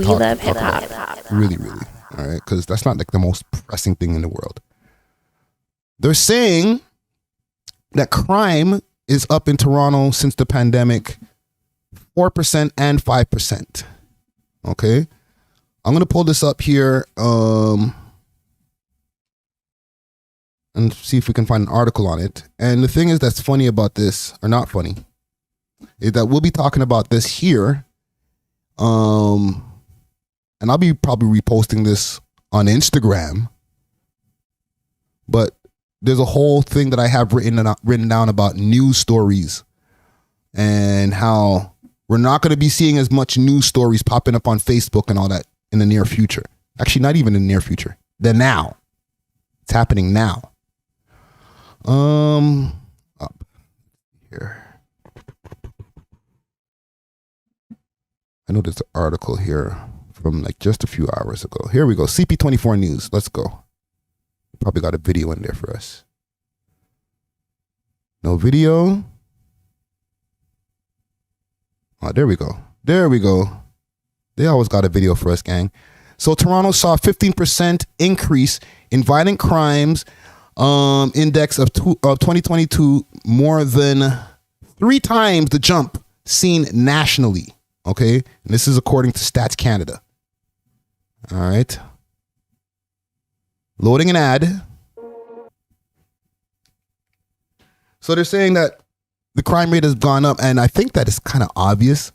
love hip hop. Really, really. All right, because that's not like the most pressing thing in the world. They're saying that crime is up in Toronto since the pandemic, 4% and 5%. Okay, I'm gonna pull this up here and see if we can find an article on it. And the thing is that's funny about this, or not funny, is that we'll be talking about this here. And I'll be probably reposting this on Instagram. But there's a whole thing that I have written down about news stories and how we're not going to be seeing as much news stories popping up on Facebook and all that in the near future. Actually, not even in the near future. The now. It's happening now. Up here. I know there's an article here from like just a few hours ago. Here we go. CP24 News. Let's go. Probably got a video in there for us. No video. Oh, there we go. There we go. They always got a video for us, gang. So Toronto saw a 15% increase in violent crimes index of 2022, more than 3 times the jump seen nationally. Okay, and this is according to Stats Canada. All right. Loading an ad. So they're saying that the crime rate has gone up, and I think that is kind of obvious.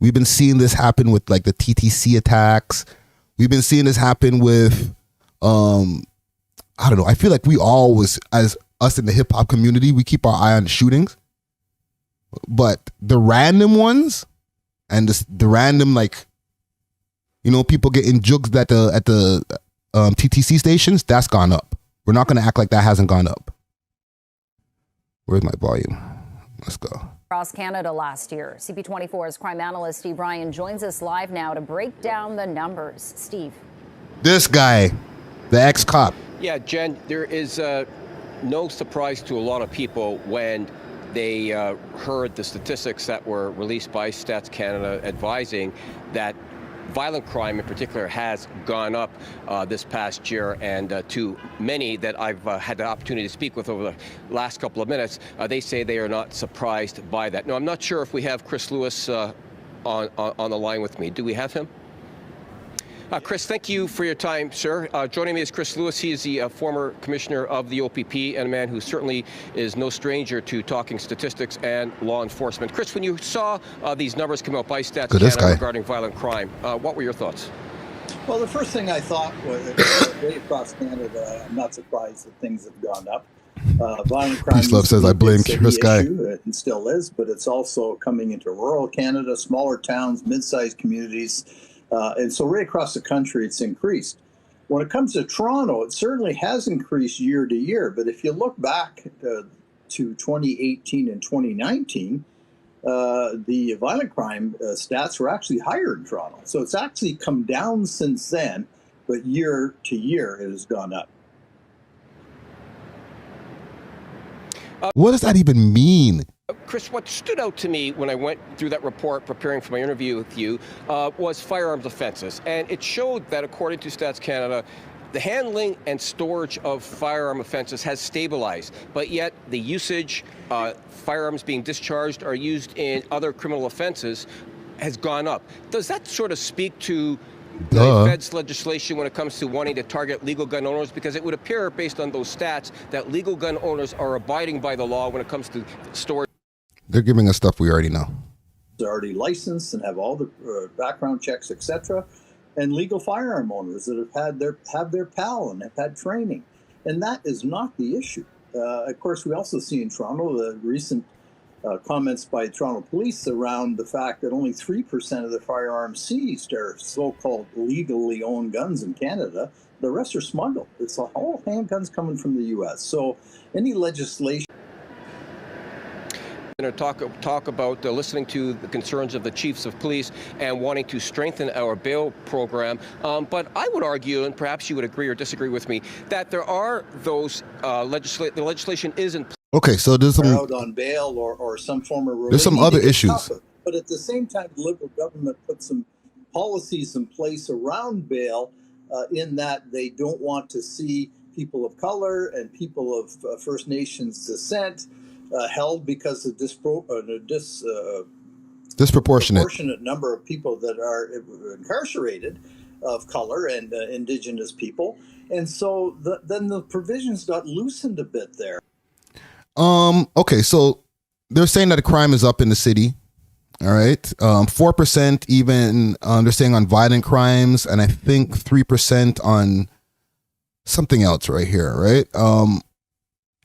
We've been seeing this happen with like the TTC attacks. We've been seeing this happen with, I don't know. I feel like we always, as us in the hip hop community, we keep our eye on the shootings. But the random ones and the random, like, you know, people getting jugs at the TTC stations, that's gone up. We're not going to act like that hasn't gone up. Where's my volume? Let's go. Across Canada last year. CP24's crime analyst Steve Ryan joins us live now to break down the numbers. Steve. This guy, the ex-cop. Yeah, Jen, there is no surprise to a lot of people when they heard the statistics that were released by Stats Canada advising that violent crime in particular has gone up this past year, and to many that I've had the opportunity to speak with over the last couple of minutes, they say they are not surprised by that. Now, I'm not sure if we have Chris Lewis on the line with me. Do we have him? Chris, thank you for your time, sir. Joining me is Chris Lewis. He is the former commissioner of the OPP and a man who certainly is no stranger to talking statistics and law enforcement. Chris, when you saw these numbers come out by Stats Canada regarding violent crime, what were your thoughts? Well, the first thing I thought was way across Canada, I'm not surprised that things have gone up. Violent crime Peace Love says, I blame Chris Guy. It still is, but it's also coming into rural Canada, smaller towns, mid-sized communities. And so right across the country, it's increased. When it comes to Toronto, it certainly has increased year to year. But if you look back to 2018 and 2019, the violent crime stats were actually higher in Toronto. So it's actually come down since then, but year to year, it has gone up. What does that even mean? Chris, what stood out to me when I went through that report preparing for my interview with you was firearms offenses. And it showed that, according to Stats Canada, the handling and storage of firearm offenses has stabilized, but yet the usage, firearms being discharged or used in other criminal offenses has gone up. Does that sort of speak to the Fed's legislation when it comes to wanting to target legal gun owners? Because it would appear, based on those stats, that legal gun owners are abiding by the law when it comes to storage. They're giving us stuff we already know. They're already licensed and have all the background checks, etc. And legal firearm owners that have their PAL and have had training. And that is not the issue. Of course, we also see in Toronto the recent comments by Toronto Police around the fact that only 3% of the firearms seized are so-called legally owned guns in Canada. The rest are smuggled. It's all handguns coming from the U.S. So any legislation... Going to talk about listening to the concerns of the chiefs of police and wanting to strengthen our bail program. But I would argue, and perhaps you would agree or disagree with me, that there are those the legislation is in place. Okay, so there's some out on bail or some form of relief. There's some other issues. But at the same time, the Liberal government put some policies in place around bail in that they don't want to see people of color and people of First Nations descent held because of disproportionate number of people that are incarcerated of color and Indigenous people. And so then the provisions got loosened a bit there. Okay, so they're saying that the crime is up in the city. All right. 4% even they're saying on violent crimes, and I think 3% on something else right here, right?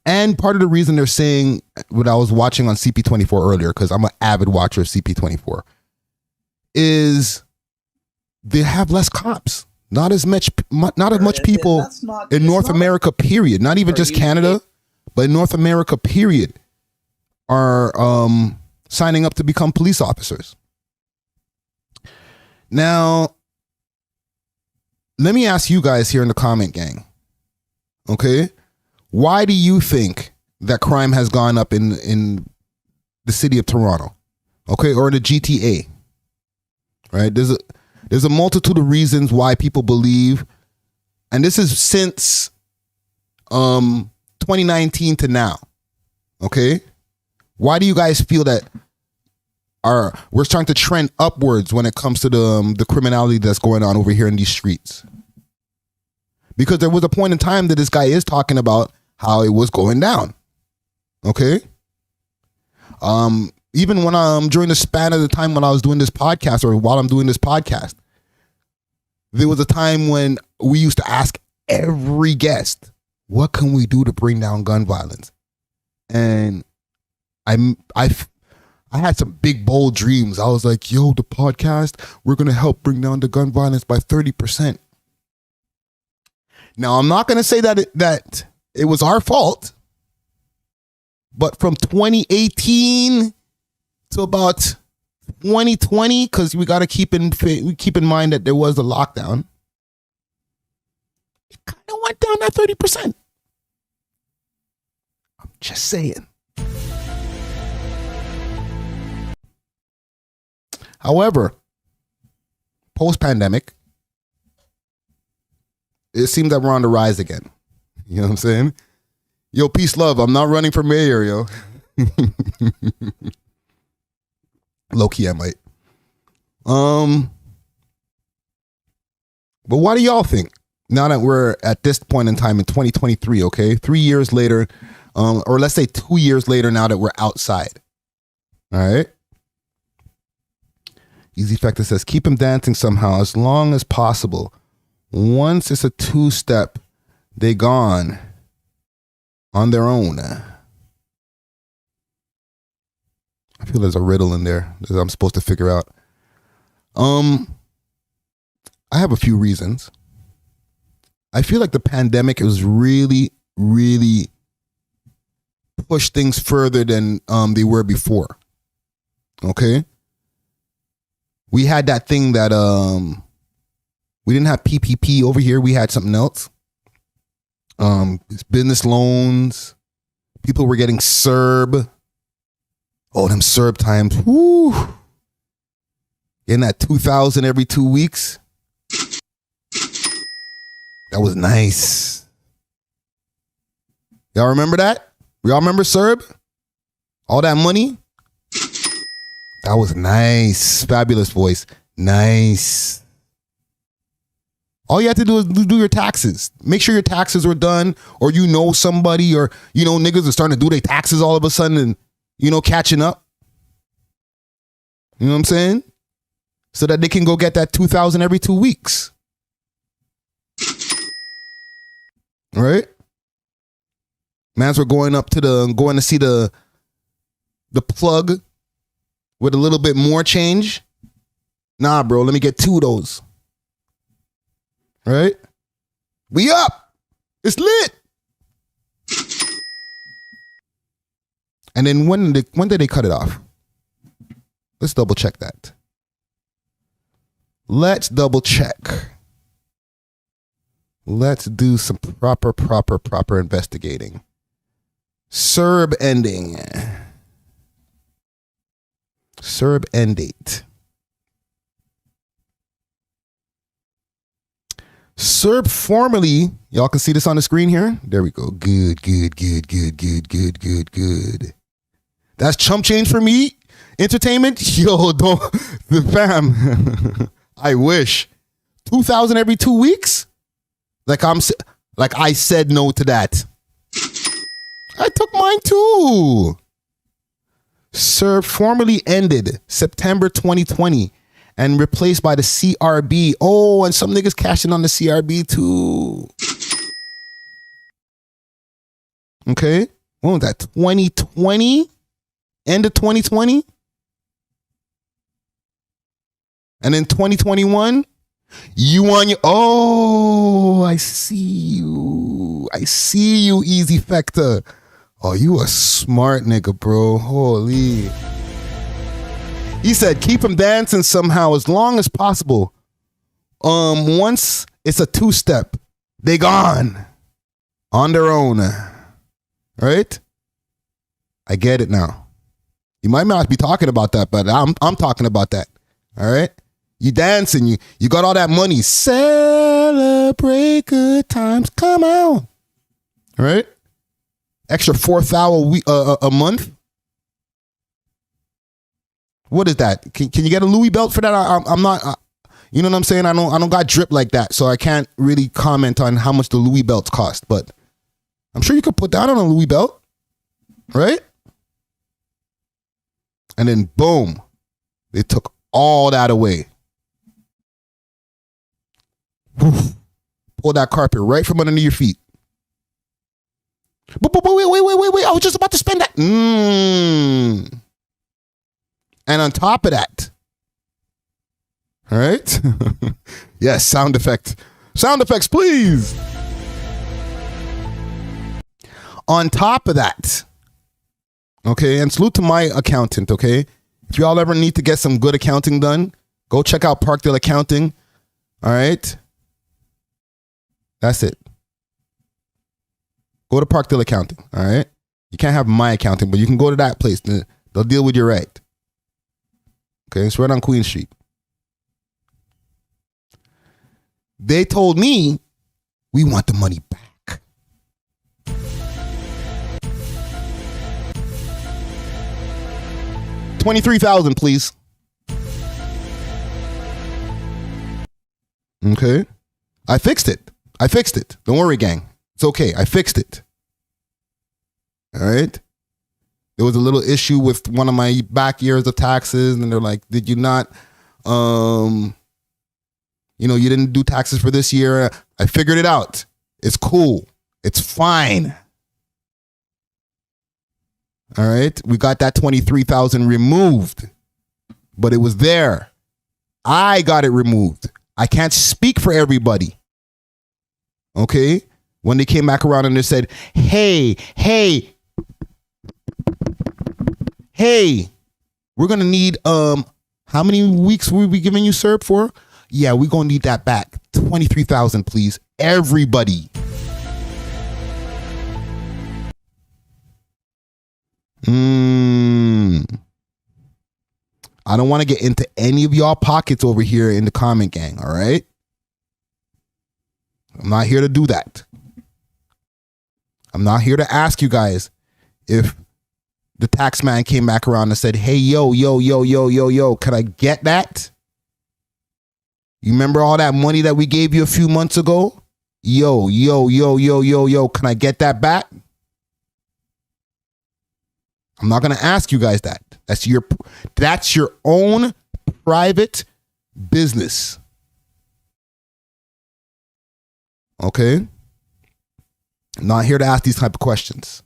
And part of the reason they're saying what I was watching on CP24 earlier, because I'm an avid watcher of CP24, is they have less cops. Not as much people in North America, period. Not even just Canada, but in North America, period, are signing up to become police officers. Now, let me ask you guys here in the comment gang, okay? Why do you think that crime has gone up in the city of Toronto, okay, or in the GTA, right? There's a multitude of reasons why people believe, and this is since 2019 to now, okay? Why do you guys feel that we're starting to trend upwards when it comes to the criminality that's going on over here in these streets? Because there was a point in time that this guy is talking about how it was going down, okay? Even when during the span of the time when I was doing this podcast, or while I'm doing this podcast, there was a time when we used to ask every guest, what can we do to bring down gun violence? And I had some big, bold dreams. I was like, yo, the podcast, we're going to help bring down the gun violence by 30%. Now, I'm not going to say that it was our fault, but from 2018 to about 2020, because we got to keep in mind that there was a lockdown, it kind of went down that 30%. I'm just saying. However, post-pandemic, it seems that we're on the rise again. You know what I'm saying? Yo, peace, love. I'm not running for mayor, yo. Low-key, I might. But what do y'all think? Now that we're at this point in time in 2023, okay? 3 years later, or let's say 2 years later now that we're outside. All right? Easy Factor says, keep them dancing somehow as long as possible. Once it's a two-step, they gone on their own. I feel there's a riddle in there that I'm supposed to figure out. I have a few reasons. I feel like the pandemic has really, really pushed things further than they were before. Okay? We had that thing that we didn't have PPP over here. We had something else. It's business loans. People were getting CERB. Oh, them CERB times. Woo. Getting that $2,000 every 2 weeks. That was nice. Y'all remember that? Y'all remember CERB? All that money? That was nice. Fabulous voice. Nice. All you have to do is do your taxes. Make sure your taxes are done, or you know somebody, or you know niggas are starting to do their taxes all of a sudden and catching up. You know what I'm saying? So that they can go get that $2,000 every 2 weeks. Right? Mans were going to see the plug with a little bit more change. Nah, bro, let me get 2 of those. Right? We up. It's lit. And then when did they cut it off? Let's double check that. Let's double check. Let's do some proper investigating. CERB ending. CERB end date. CERB formerly, y'all can see this on the screen here. There we go. Good. That's chump change for me. Entertainment, yo, don't, the fam. I wish 2,000 every 2 weeks. Like I said no to that. I took mine too. CERB formally ended September 2020 and replaced by the CRB. Oh, and some niggas cashing on the CRB too. Okay. When was that? 2020? End of 2020? And then 2021? You on your... Oh, I see you. Easy Factor. Oh, you a smart nigga, bro. Holy. He said, keep them dancing somehow as long as possible. Once it's a two-step, they gone on their own. Right? I get it now. You might not be talking about that, but I'm talking about that. All right? You dancing, you got all that money. Celebrate good times. Come on. All right? Extra $4,000 a week, a month. What is that? Can you get a Louis belt for that? I'm not. You know what I'm saying? I don't got drip like that, so I can't really comment on how much the Louis belts cost. But I'm sure you could put that on a Louis belt, right? And then boom, they took all that away. Woof. Pull that carpet right from underneath your feet. But wait. I was just about to spend that. And on top of that, all right? Yes, sound effect. Sound effects, please. On top of that, okay, and salute to my accountant, okay? If y'all ever need to get some good accounting done, go check out Parkdale Accounting, all right? That's it. Go to Parkdale Accounting, all right? You can't have my accounting, but you can go to that place. They'll deal with you right. Okay, it's right on Queen Street. They told me, we want the money back. $23,000, please. Okay. I fixed it. Don't worry, gang. It's okay. I fixed it. All right. There was a little issue with one of my back years of taxes, and they're like, did you not, you didn't do taxes for this year? I figured it out. It's cool. It's fine. All right. We got that $23,000 removed, but it was there. I got it removed. I can't speak for everybody. Okay. When they came back around and they said, hey, we're going to need, how many weeks will we be giving you CERB for? Yeah, we're going to need that back. $23,000, please. Everybody. I don't want to get into any of y'all pockets over here in the comment gang, all right? I'm not here to do that. I'm not here to ask you guys if the tax man came back around and said, hey, yo, can I get that? You remember all that money that we gave you a few months ago? Yo, can I get that back? I'm not going to ask you guys that. That's your own private business. Okay? I'm not here to ask these type of questions.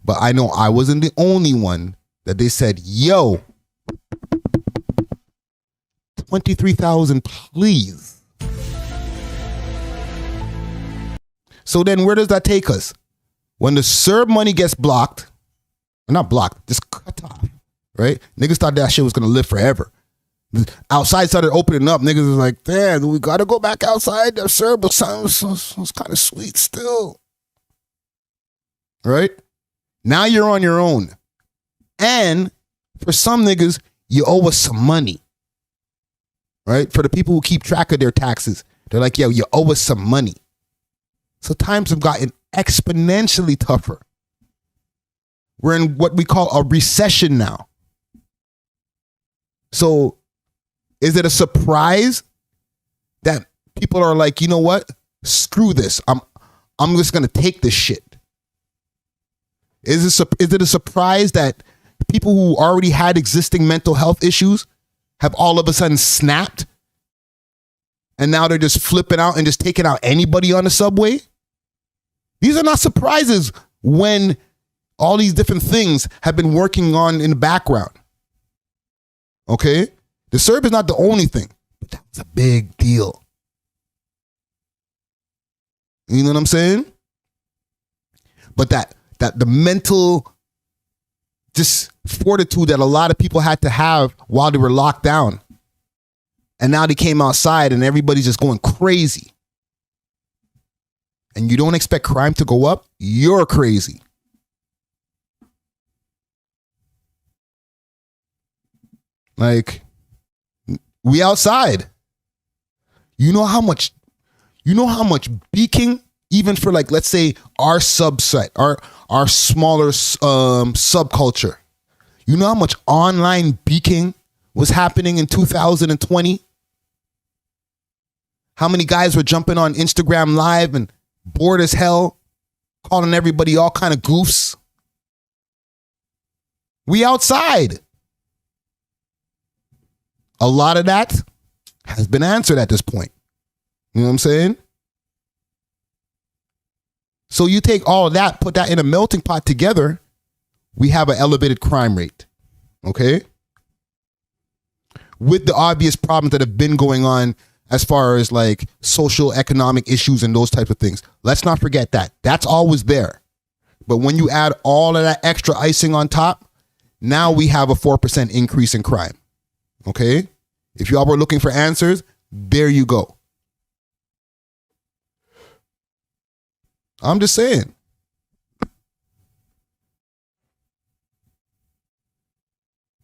But I know I wasn't the only one that they said, yo, $23,000, please. So then where does that take us? When the CERB money gets blocked, not blocked, just cut off, right? Niggas thought that shit was going to live forever. Outside started opening up. Niggas was like, damn, we got to go back outside. The CERB was kind of sweet still. Right? Now you're on your own. And for some niggas, you owe us some money. Right? For the people who keep track of their taxes, They're like, yo, you owe us some money. So times have gotten exponentially tougher. We're in what we call a recession now. So is it a surprise that people are like, you know what? Screw this. I'm just going to take this shit. Is it a surprise that people who already had existing mental health issues have all of a sudden snapped? And now they're just flipping out and just taking out anybody on the subway? These are not surprises when all these different things have been working on in the background. Okay? The CERB is not the only thing, but that was a big deal. You know what I'm saying? But that the mental just fortitude that a lot of people had to have while they were locked down. And now they came outside and everybody's just going crazy. And you don't expect crime to go up? You're crazy. Like, we outside. You know how much beaking, even for like, let's say our subset, our smaller subculture. You know how much online beaking was happening in 2020? How many guys were jumping on Instagram Live and bored as hell, calling everybody all kind of goofs? We outside. A lot of that has been answered at this point. You know what I'm saying? So you take all of that, put that in a melting pot together, we have an elevated crime rate. Okay? With the obvious problems that have been going on as far as like social economic issues and those types of things. Let's not forget that. That's always there. But when you add all of that extra icing on top, now we have a 4% increase in crime. Okay? If y'all were looking for answers, there you go. I'm just saying.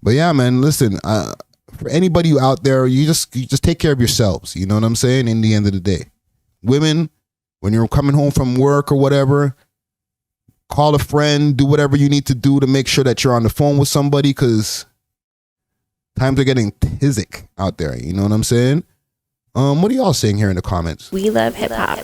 But yeah, man, listen, for anybody you out there, you just take care of yourselves. You know what I'm saying? In the end of the day, women, when you're coming home from work or whatever, call a friend, do whatever you need to do to make sure that you're on the phone with somebody, because times are getting tizzic out there. You know what I'm saying? What are y'all saying here in the comments? We love hip hop.